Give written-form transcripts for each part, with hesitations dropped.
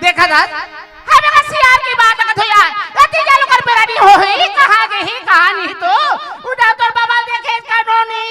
देखा जात हमें का सियार की बात का तो यार रति जालो कर पेरा नहीं हो ही कहां गई ही कहानी तो उड़ा तो बाबा देखे इसका नोनी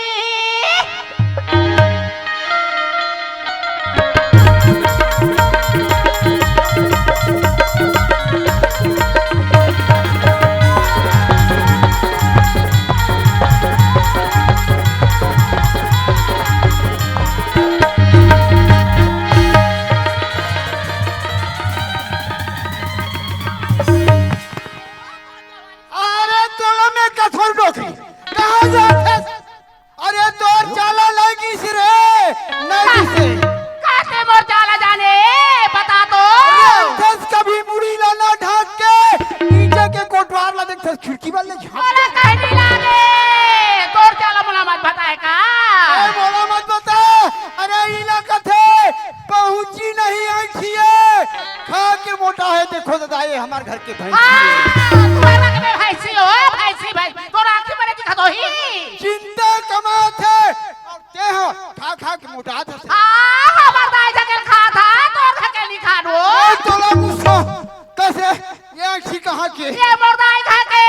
खिड़की वाले बोला कहने लागे तोर चाला मोला मत बताए का मोला मत बता। अरे इलाका थे पहुंची नहीं आई छिए खा के मोटा है। देखो दादा ये हमारे घर के भैंस तुम्हारा के भैंसी हो भैंसी भाई तोर आंखें में दिखा दो ही चिंता कमा थे और ते हो खा खा के मोटा थे। हां हमार दाई जगह खा था तोर घर के नहीं खा दो तोला मुसो कैसे ये आंखी कहां के ये मोरदाई खा के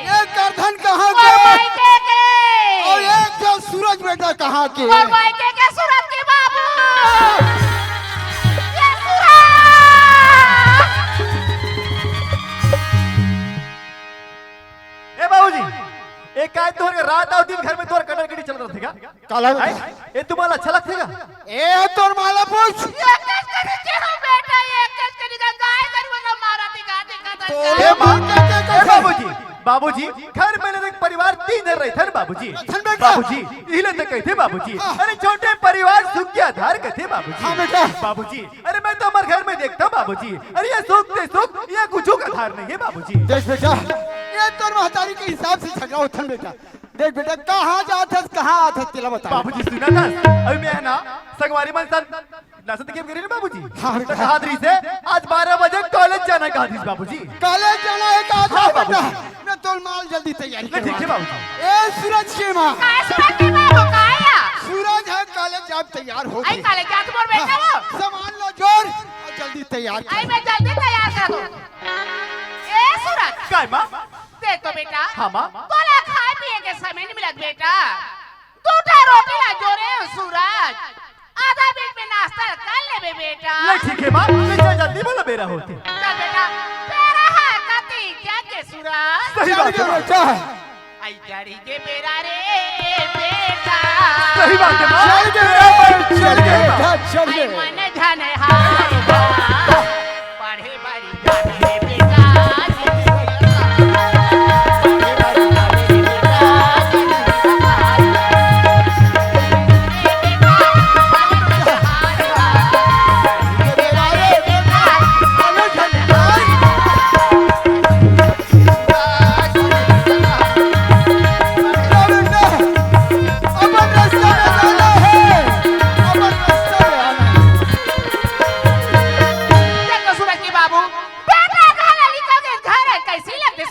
ये करधन कहां के और मायके के और ये जो सूरज बेटा कहां के और मायके के सूरज के बाबू ये सूरज ए बाबूजी एक काय तोर रात और दिन घर में तोर कटरगिरी चल रहा थेगा काला ए तुम्हाला अच्छा लगतेगा ए तोर माला पूछ ये कैसे के हो बेटा ये कैसे के गाय करूंगा मारा दिखा ए मां बाबूजी बाबूजी घर में एक परिवार तीन रहे थे बाबूजी बाबूजी इले तक कहते बाबूजी अरे छोटे परिवार सुख के आधार कहते बाबूजी बाबूजी अरे मैं तो हमारे घर में देखता बाबूजी अरे ये सुख ये कुछ का आधार नहीं है बाबूजी। देख बेटा ये तोर महतारी के हिसाब से झगड़ा उठन बेटा। देख बेटा कहां जाथस कहां आथस तेला बता बाबूजी सुना था अभी मैं ना संगवारी मन सन नसत के करे बाबूजी तो कहादरी से आज 12 बजे कॉलेज जाना कहादरी बाबूजी कॉलेज जाना है कहा बेटा मैं तोर माल जल्दी तैयारी कर। ठीक है बाबूजी। ए सूरज के मां सूरज के बाबू काया सूरज है कॉलेज आप तैयार हो आई कॉलेज जा तुम बेटा वो सामान लो जोर और जल्दी तैयार कर। आई मैं जल्दी तैयार कर दूं ए सूरज काय मां देखो बेटा हां मां तोला खाए पिए के समय नहीं मिलत बेटा दूटा रोटी ला जोरे सूरज आधा दिन में नाश्ता कर ले बेटा ले ठीक है मां ले जल्दी बोला बेरा होते चल बेटा तेरा है कति क्या के सूरज सही बात है बेटा आई गाड़ी के बेरा रे बेटा सही बात है मां चल गए चल आई गए मन जाने हाय पढ़े बड़ी जाने बेटा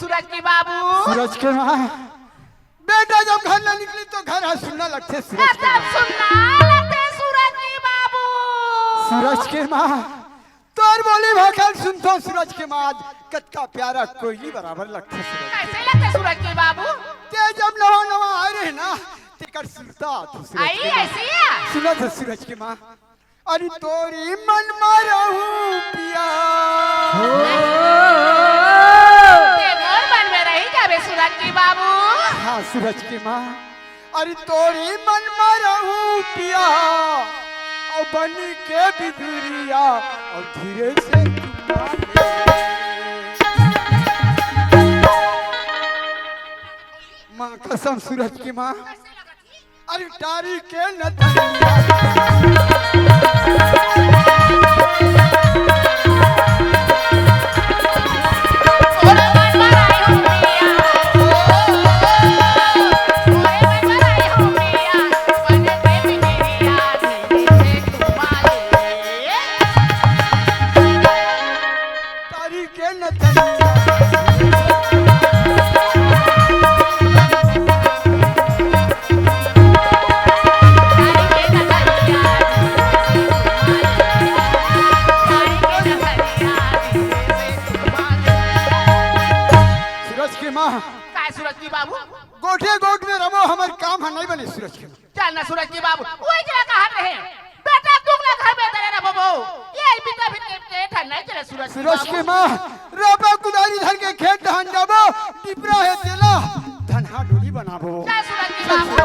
सूरज के मां बेटा जब घर ना निकली तो घर है सुनना लगते सूरज के सुनना लगते सूरज की बाबू सूरज के मां तोर बोली भाखल सुनतो सूरज के मां आज कच्चा प्यारा कोयली बराबर लगते सूरज कैसे लगते सूरज के बाबू ते जब नवा नवा आए रहे ना तेकर सुनता सूरज आई ऐसी है सुना था सूरज के मां अरे तोरी मन मारहूं पिया सूरज की बाबू हाँ सूरज की माँ अरे तोरी मन मारहूं पिया और बन के बिदुरिया और धीरे से माँ कसम सूरज की माँ अरे टारी के नथनिया की माँ काय सूरज की बाबू गोठे गोट में रमो हमारे काम है नहीं बने सूरज की माँ। चल ना सूरज की बाबू वही जगह कहाँ रहे बेटा तुम ना घर में तेरे ना बाबू ये बिता भी ठंडा चले सूरज की माँ रोपा कुदारी धर के खेत धान जाबो टिपरा है तेला धनहा डोली बनाबो। चल सूरज की बाबू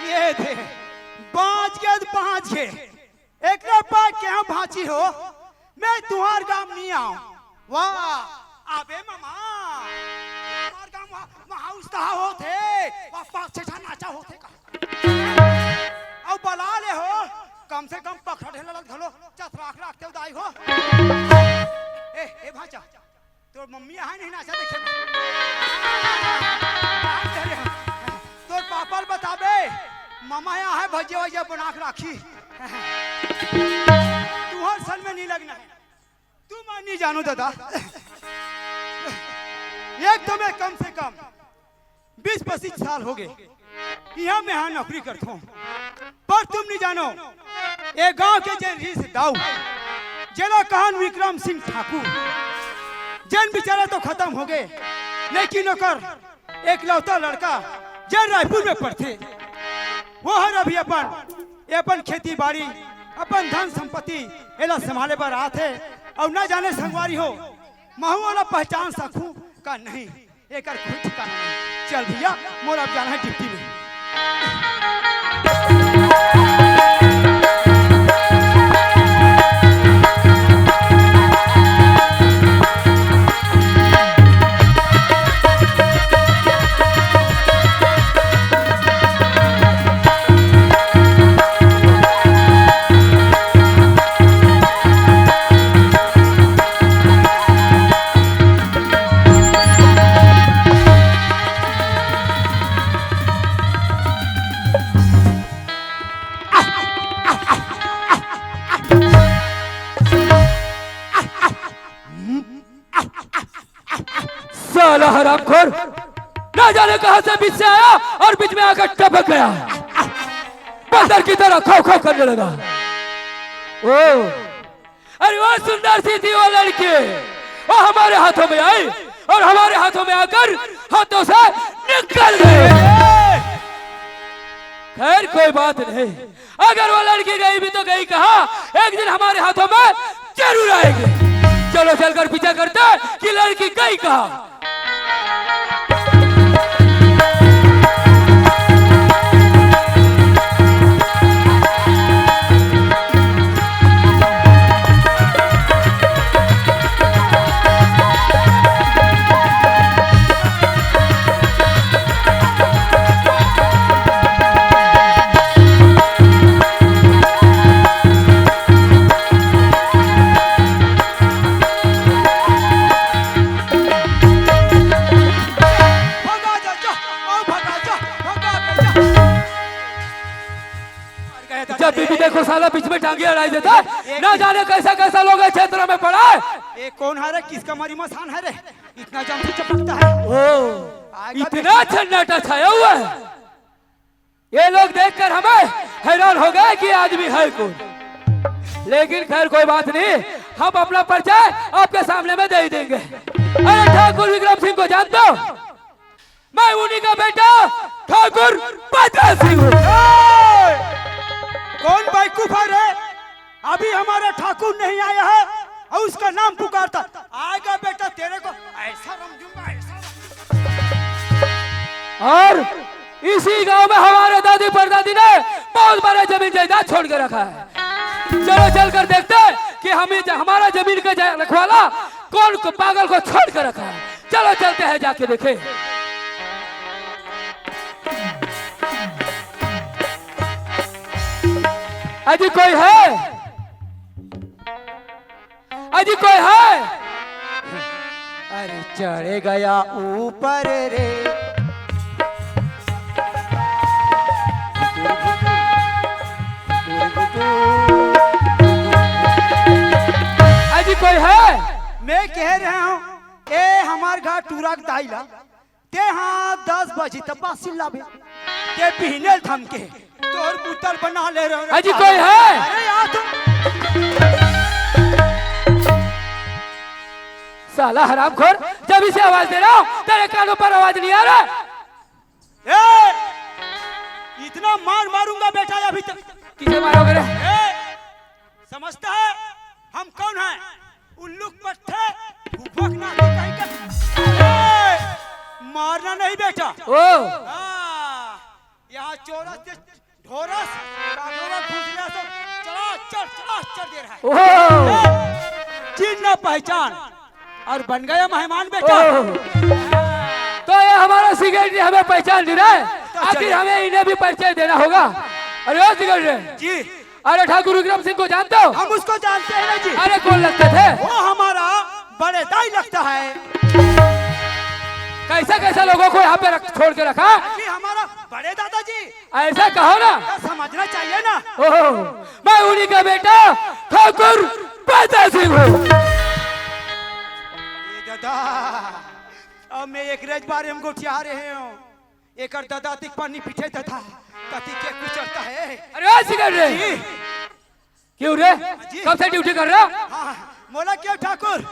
ये थे बाँच के एक पा क्या भाची हो मैं तुम्हार गांव नहीं आऊं वाह अबे मामा तुम्हार गांव वहां उस्ता होते वहां पाँच छह नाचा होते का अब बला ले हो कम से कम पखड़ ढेला घलो चतराख रखते उदाई हो ए भाचा तोर मम्मी है नहीं नाचा देखे तोर पापा बताबे मामा यहाँ है भजिया वजिया बना के राखी तू हर सन में नहीं लगना है तू मान नहीं जानो दादा एक तुम्हें कम से कम 20-25 साल हो गए यहाँ मैं यहाँ नौकरी करता हूँ पर तुम नहीं जानो ये गांव के जैन रीस दाऊ जिला कहान विक्रम सिंह ठाकुर जैन बेचारा तो खत्म हो गए लेकिन ओकर एक लौता लड़का जैन रायपुर में पढ़ते वो हर अभी अपन खेती बाड़ी अपन धन संपत्ति एला संभाले पर आते और न जाने संगवारी हो महू वाला पहचान सकूं का नहीं एक कोई ठिकाना नहीं। चल भैया मोर अब जाना है डिप्टी में। साला हरामखोर ना जाने कहां से बीच से आया और बीच में आकर टपक गया बंदर की तरह खाओ खाओ करने लगा। ओ अरे वो सुंदर सी थी वो लड़की वो हमारे हाथों में आई और हमारे हाथों में आकर हाथों से निकल गई। खैर कोई बात नहीं अगर वो लड़की गई भी तो गई कहां एक दिन हमारे हाथों में जरूर आएगी। चलो चलकर पीछा करते कि लड़की गई कहां। जब बीबी देखो साला बीच में टांगे अड़ाई देता है ना जाने कैसा कैसा लोग क्षेत्र में पड़ा है। ये कौन है रे किसका मरी मसान है रे इतना जम से चपकता है। ओ इतना सन्नाटा छाया हुआ है ये लोग देखकर हमें हैरान हो गए कि आदमी है कौन। लेकिन खैर कोई बात नहीं हम अपना परिचय आपके सामने में दे देंगे। अरे ठाकुर विक्रम सिंह को जानते हो मैं उन्हीं का बेटा ठाकुर पता सिंह हूँ। कौन बेवकूफ है रे अभी हमारा ठाकुर नहीं आया है और उसका नाम पुकारता आएगा बेटा तेरे को ऐसा रंग दूंगा ऐसा। और इसी गांव में हमारे दादी परदादी ने बहुत बड़ा जमीन जायदाद छोड़ के रखा है। चलो चल कर देखते हैं कि हमारा जमीन का रखवाला कौन को पागल को छोड़ कर रखा है। चलो चलते हैं जाके देखें। अजी कोई है? अजी कोई है? अरे चढ़े गया ऊपर रे, अजी कोई है? मैं कह रहा हूँ ए हमार घर टूरा दाइला ते हाँ 10 बजे तब बासिल लाबे ते पीने थमके तोर पुतर बना ले रहे हो। अजी कोई है? अरे यार तुम साला हरामखोर, जब इसे आवाज दे रहा हूँ तेरे कानों पर आवाज नहीं आ रहा। ए, इतना मार मारूंगा बेटा अभी तक। किसे मारोगे रे? समझता है हम कौन हैं? उल्लू पट्टे भूपक ना कहीं का मारना नहीं बेटा। ओ यहाँ चोरस से ढोरस कागोरा घुसने से चढ़ दे रहा है। ओ चीन ना पहचान और बन गया मेहमान बेटा। तो ये हमारा सिगरेट हमें पहचान नहीं रहा है, आखिर हमें इन्हें भी परिचय देना होगा। अरे ओ सिगरेट जी, अरे ठाकुर विक्रम सिंह को जानते हो? हम उसको जानते हैं ना जी। अरे कौन लगते थे? वो हमारा बड़े दाई लगता है। कैसा कैसा लोगों को यहाँ पे छोड़ के रखा? ये हमारा बड़े दादाजी। ऐसा कहो ना, समझना चाहिए ना। ओह मैं उन्हीं का बेटा ठाकुर पाता सिंह हूँ। दादा अब मैं एक रेज बारे में गोठिया रहे हूँ। एक दादा तिक पानी पीछे दादा कति के कुचलता है। अरे ओ सिगरेट क्यों रे? कब से ड्यूटी कर रहा? हाँ, मोला क्यों ठाकुर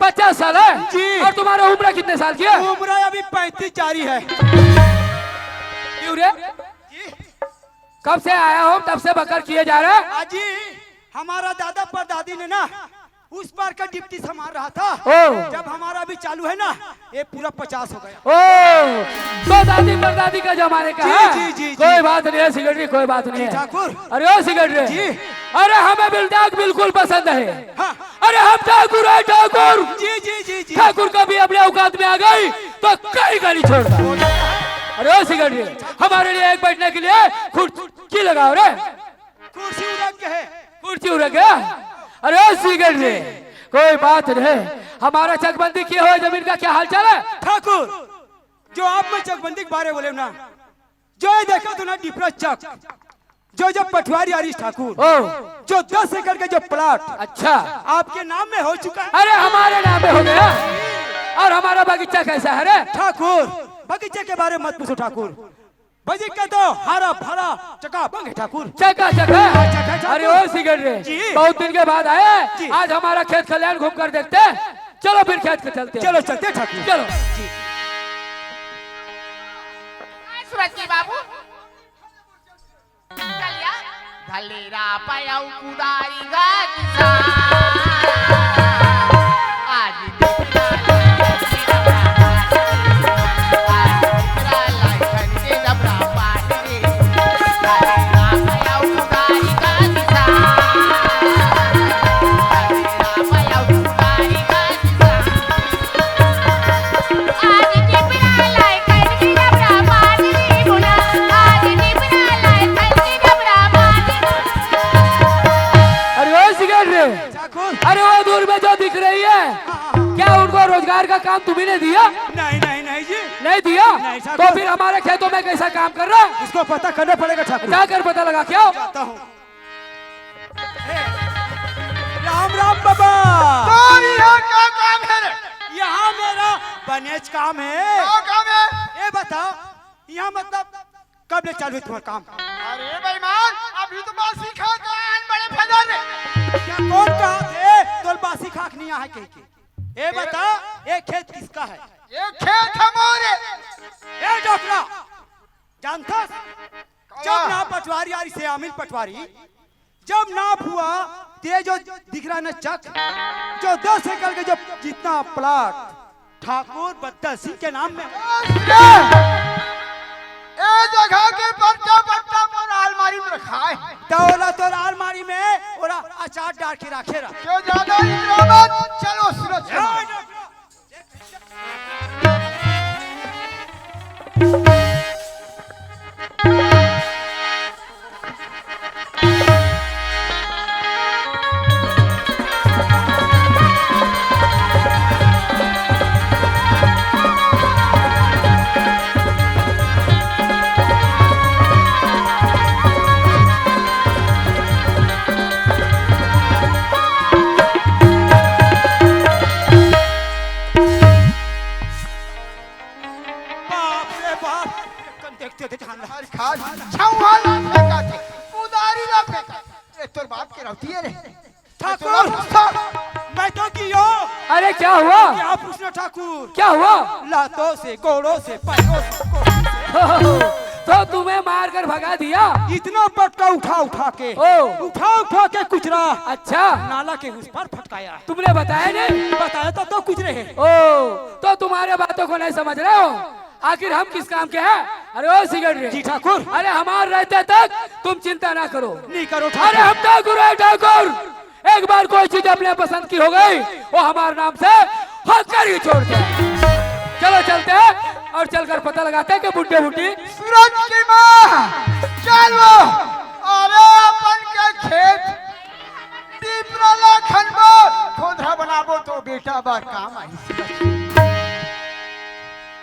50 साल है जी। और तुम्हारा उम्र कितने साल की है? उम्र अभी 35 जारी है। क्यों रे? कब से आया हो तब से बकर किए जा रहा है? अजी हमारा दादा पर दादी ने ना उस बार का डिप्टी संभाल रहा था। ओ। जब हमारा भी चालू है ना ये पूरा 50 हो गया। ओ तो दादी परदादी का जमाने का जी, है? जी, जी, कोई जी। बात नहीं है सिगरेट, कोई बात नहीं है ठाकुर। अरे ओ सिगरेट जी। अरे हमें बिल्डाक बिल्कुल पसंद है। हाँ। अरे हम ठाकुर है ठाकुर। जी जी जी जी। ठाकुर कभी अपने औकात में आ गई तो कहीं का नहीं छोड़ता। अरे ओ सिगरेट हमारे लिए एक बैठने के लिए कुर्सी लगाओ रे। कुर्सी उड़क के है। कुर्सी उड़ गया? अरे ओ सिगरेट कोई बात नहीं, हमारा चकबंदी किए हुए जमीन का क्या हाल चाल है? ठाकुर जो आप में चकबंदी के बारे बोले ना, जो ये देखा तो ना डिपरा चक जो जब पटवारी हरीश ठाकुर जो 10 एकड़ के जो प्लाट अच्छा आपके नाम में हो चुका है। अरे हमारे नाम पे हो गया। और हमारा बगीचा कैसा है रे? ठाकुर बगीचे के बारे में मत पूछो ठाकुर, बगीचा तो हरा भरा चकाबंद है ठाकुर। चका चका। अरे ओ सिगरेट जी। बहुत दिन के बाद आए, जी। आज हमारा खेत खलियान घूम कर देखते हैं। चलो फिर खेत पे चलते हैं। चलो चलते ठाकुर। चलो सूरज की बाबू चलिया धलेरा पाया कुदारी गा किसान आज अरे वो दूर में जो दिख रही है क्या उनको रोजगार का काम तुम्ही ने दिया? नहीं नहीं नहीं जी नहीं दिया? नहीं, तो फिर हमारे खेतों में कैसा काम कर रहा है? इसको पता करना पड़ेगा ठाकुर। क्या कर पता लगा क्या? जाता हूँ। राम राम बाबा। तो यहाँ क्या काम है रे? यहाँ मेरा बनेज काम है। क्या काम है? ये बताओ यहाँ मतलब कब ले चालू है तुम्हारा काम? अरे बेईमान, अभी तो बासी खा के आन बड़े फदर रे। क्या कौन कहा थे तोल बासी खाक नहीं है कहीं के? ये बता ये खेत किसका है? ये खेत हमारे। ये डोकरा जानता जब ना पटवारी यारी से आमिल पटवारी जब नाप हुआ ते जो दिख रहा है ना चक जो 10 एकड़ के जो जितना प्लाट ठाकुर बद्दा सिंह के नाम में। ए जगह के बट्टा बट्टा मन अलमारी में रखा है। दौलत और अलमारी में और अचार डाल के रखे रहा। क्यों ज्यादा इतरामत? चलो सूरज देखते थे तोर बाप के रहती है रे। ठाकुर मैं तो कियो। अरे क्या हुआ? क्या पूछना ठाकुर? क्या हुआ? लातों से गोड़ों से पैरों से तो तुम्हें मार कर भगा दिया? इतना पटका उठा उठा के कुचरा। अच्छा, नाला के उस पर फटकाया। तुमने बताया नहीं? बताया तो कुछ रहे। ओ, तो तुम्हारे बातों को नहीं समझ रहे हो? आखिर हम किस काम के हैं? अरे ओ सिगरेट जी ठाकुर। अरे हमारे रहते तक तुम चिंता ना करो। नहीं करो अरे हम ठाकुर है ठाकुर। एक बार कोई चीज अपने पसंद की हो गई वो हमारे नाम से हक कर ही छोड़ते हैं। चलो चलते हैं और चलकर पता लगाते हैं कि बुड्ढे बुड्ढी सूरज की माँ चलो। अरे अपन के खेत दीपराला खनबो खोदरा बनाबो तो बेटा बार काम आई।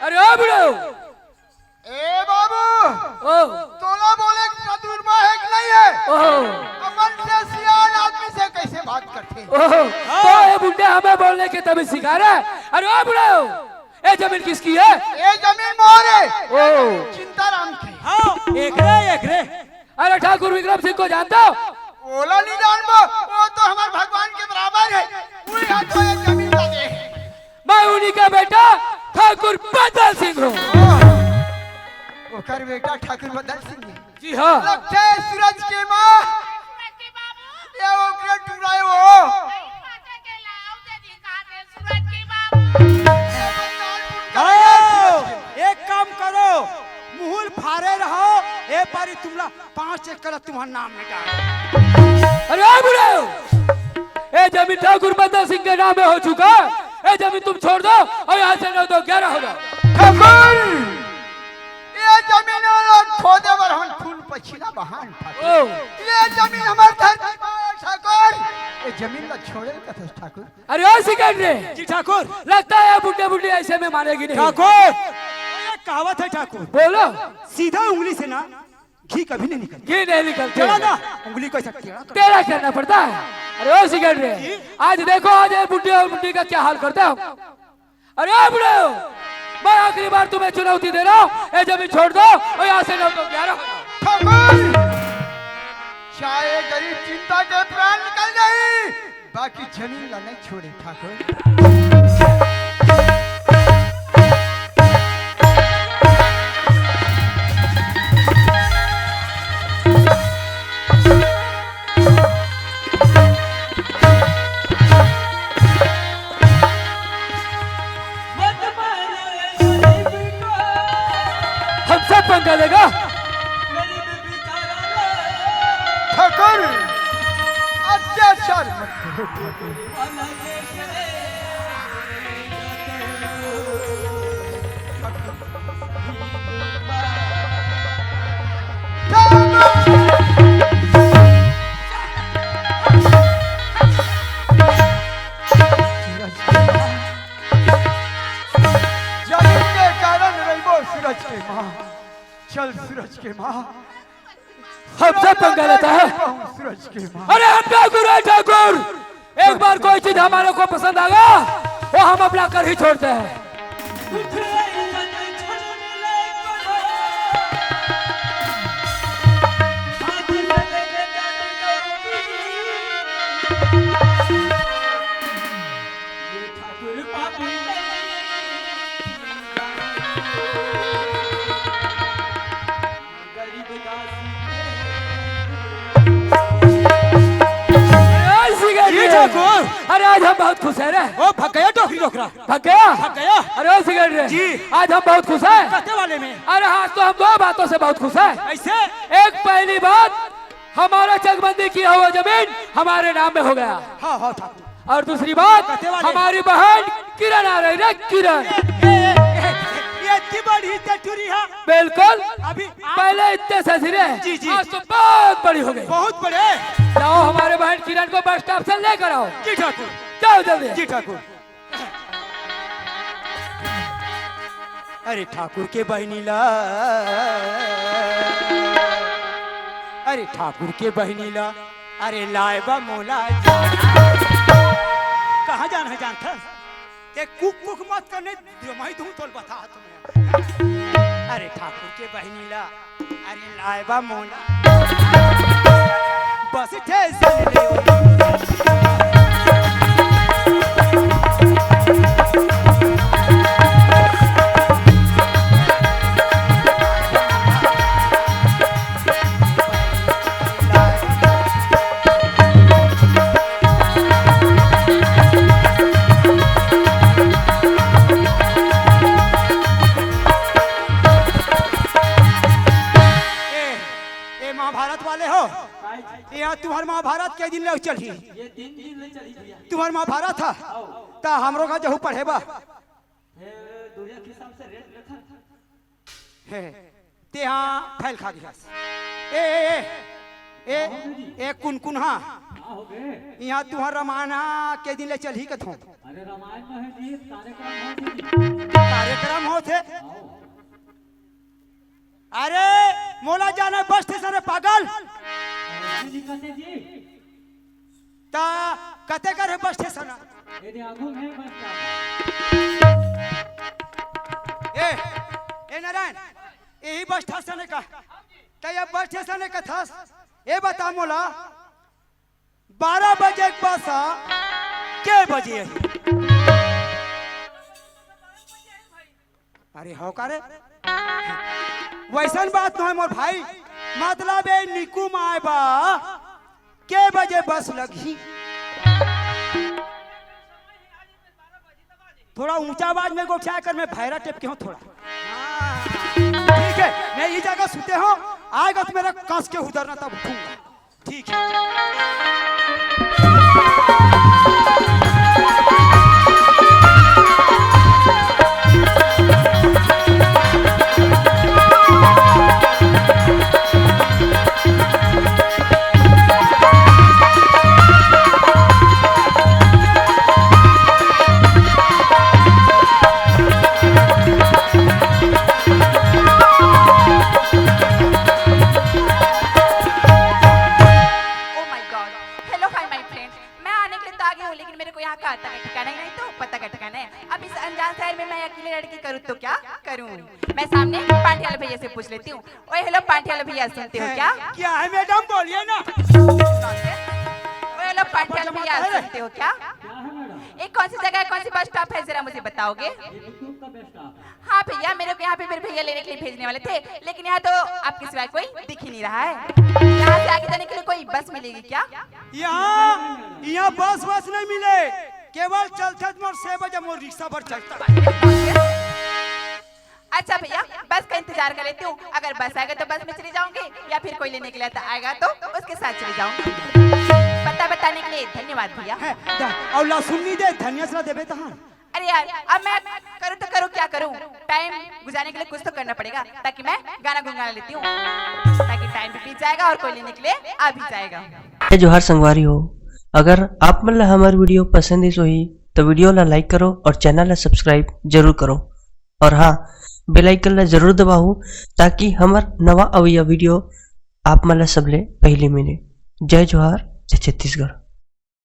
अरे ओ बुढ़ो, ए बाबू ओ तोला बोले चतुर्मा है कि नहीं है? ओ अपन से सियान आदमी से कैसे बात करते? ओह, तो ये बुड्ढे हमें बोलने के तभी सिखा रहा है। अरे ओ बुढ़ो, ये जमीन किसकी है? ये जमीन मोरे ओ चिंताराम की। हाँ एक रे। अरे ठाकुर विक्रम सिंह को जानते हो? ओला नहीं जानबो, वो तो हमारे भगवान के बराबर है। वही हाथ तो एक जमीन का दे। मैं उन्हीं का बेटा ठाकुर बदल सिंह हूँ। ओकर बेटा ठाकुर बदल सिंह है। जी हाँ। लगता है सूरज के माँ ये ओकरे टुराए वो। एक काम करो, मुहुल फारे रहो। ए पारी तुमला 5 एकड़ तुम्हारा नाम में डाल। अरे ओ बुढ़ो, ये जमीन ठाकुर बदल सिंह के नाम में हो चुका। ये जमीन तुम छोड़ दो और यहाँ से 9 तो 11 होगा। ठाकुर ये जमीन वाला खोदे बर हम खून पछिला बहान ओ ये जमीन हमार धरती पर ठाकुर। ये जमीन ला छोड़े कथे ठाकुर। अरे ओ सिकंदरे जी ठाकुर। लगता है बुड्ढे बुड्ढी ऐसे में मानेगी नहीं। ठाकुर ये कहावत है ठाकुर, बोलो। सीधा उंगली से ना घी कभी नहीं निकलता। घी नहीं निकलते, चला ना उंगली को ऐसा टेढ़ा कर। तेरा करना पड़ता है। अरे ओ सिकंदरे, आज देखो आज ये बुड्ढे और बुड्ढी का क्या हाल करता हो। अरे ओ बुढ़ो, मैं आखिरी बार तुम्हें चुनौती दे रहा हूँ, ये जमीन छोड़ दो और यहाँ से 9 तो 11 होगा। ठाकुर चाहे गरीब चिंता के प्राण निकल जाए बाकी जमीन ला नहीं छोड़े ठाकुर। हमसे पंगा लेगा? ठाकुर अत्याचार मत करो जमीन के कारण रहीबो सूरज के माँ। चल सूरज के माँ हमसे पंगा लेता है? सूरज के माँ। अरे हम ठाकुर है ठाकुर। एक बार कोई चीज हमारे को पसंद आ गया वो हम अपना कर ही छोड़ते हैं। ठाकुर। अरे आज हम बहुत खुश है रे। ओ भाग गया टोकरी टोकरा। भाग गया? भाग गया। अरे ओ सिगरेट रे जी। आज हम बहुत खुश है। कहते वाले में अरे हाँ तो हम दो बातों से बहुत खुश है। ऐसे एक पहली बात, हमारा चकबंदी किया हुआ जमीन हमारे नाम में हो गया। हाँ हाँ ठाकुर। और दूसरी बात, कहते वाले। हमारी बहन किरण आ रही है। किरण ये इतनी बड़ी टटुरी है। बिल्कुल। अभी पहले इतने ससुरे जी, जी। आज तो बहुत बड़ी हो गई। बहुत बड़े। जाओ हमारे बहन किरण को बस स्टॉप से लेकर आओ। जी ठाकुर। जाओ जल्दी। जी ठाकुर। अरे ठाकुर के बहनीला, अरे ठाकुर के बहनीला, अरे लाएबा मोला कहाँ जाना है जानता? ये कुक कुक मत करने मैं दूं तो बता तुम्हें। अरे ठाकुर के बहनीला, अरे लाएबा मोला बस ठेसन ले महाभारत वाले हो। यहाँ तुम्हार महाभारत के दिन ले चली। तुम्हार महाभारत था ता हमरो का जहू पढ़ेबा ते यहाँ फैल खा गया। ए ए ए ए कुन कुन हाँ यहाँ तुम्हार रामायण के दिन ले चली कथो। अरे रामायण में है जी कार्यक्रम कार्यक्रम होते। अरे मोला जाना बस स्टेशन पागल जी कहते जी ता कते करे बस स्टेशन ये आगू में बस ए नारायण यही बस स्टेशन का ता ये बस स्टेशन का था। ए बता मोला 12 बजे बस के बजे है? अरे हो का रे वैसन बात नहीं मोर भाई, मतलब है निकू माए बा के बजे बस लगी। थोड़ा ऊंचा आवाज में गोठा कर मैं भैरा टेप के हूँ थोड़ा। ठीक है मैं ये जगह सुते हूँ, आएगा तो मेरा कस के उधरना तब उठूंगा। ठीक है तो क्या करूं? मैं सामने पांठियाल भैया से पूछ लेती हूँ। ओए हेलो पांठियाल भैया सुनते हो क्या? क्या है मैडम बोलिए ना। ओए हेलो पांठियाल भैया सुनते हो क्या? एक कौन सी जगह कौन सी बस स्टॉप है जरा मुझे बताओगे? हाँ भैया मेरे को यहाँ पे मेरे भैया लेने के लिए भेजने वाले थे, लेकिन यहाँ तो आपके सिवाय कोई दिख ही नहीं रहा है। यहाँ से आगे जाने के लिए कोई बस मिलेगी क्या? यहाँ बस नहीं मिले, केवल चलते मोर 6 बजे मोर रिक्शा पर चलता। अच्छा भैया बस का इंतजार कर लेती हूँ, अगर बस आएगा तो बस में चली जाऊंगी या फिर कोई लेने के लिए आएगा तो उसके साथ चली जाऊंगी। पता बताने के लिए धन्यवाद भैया। और ला सुननी दे धन्य से देबे तहां। अरे यार अब मैं करूँ तो करूँ क्या करूँ, टाइम गुजारने के लिए कुछ तो करना पड़ेगा, ताकि मैं गाना गुनगुना लेती हूँ, ताकि टाइम भी बीत जाएगा और कोई लेने के लिए आ भी जाएगा। जोहार संगवारी हो, अगर आप मन ला हमार वीडियो पसंद ही सोही तो वीडियो ला लाइक करो और चैनल ला सब्सक्राइब जरूर करो। और हाँ बेल आइकन ला जरूर दबाओ ताकि हमार नवा अवैया वीडियो आप मन ला सबले पहले मिले। जय जोहार, जय छत्तीसगढ़।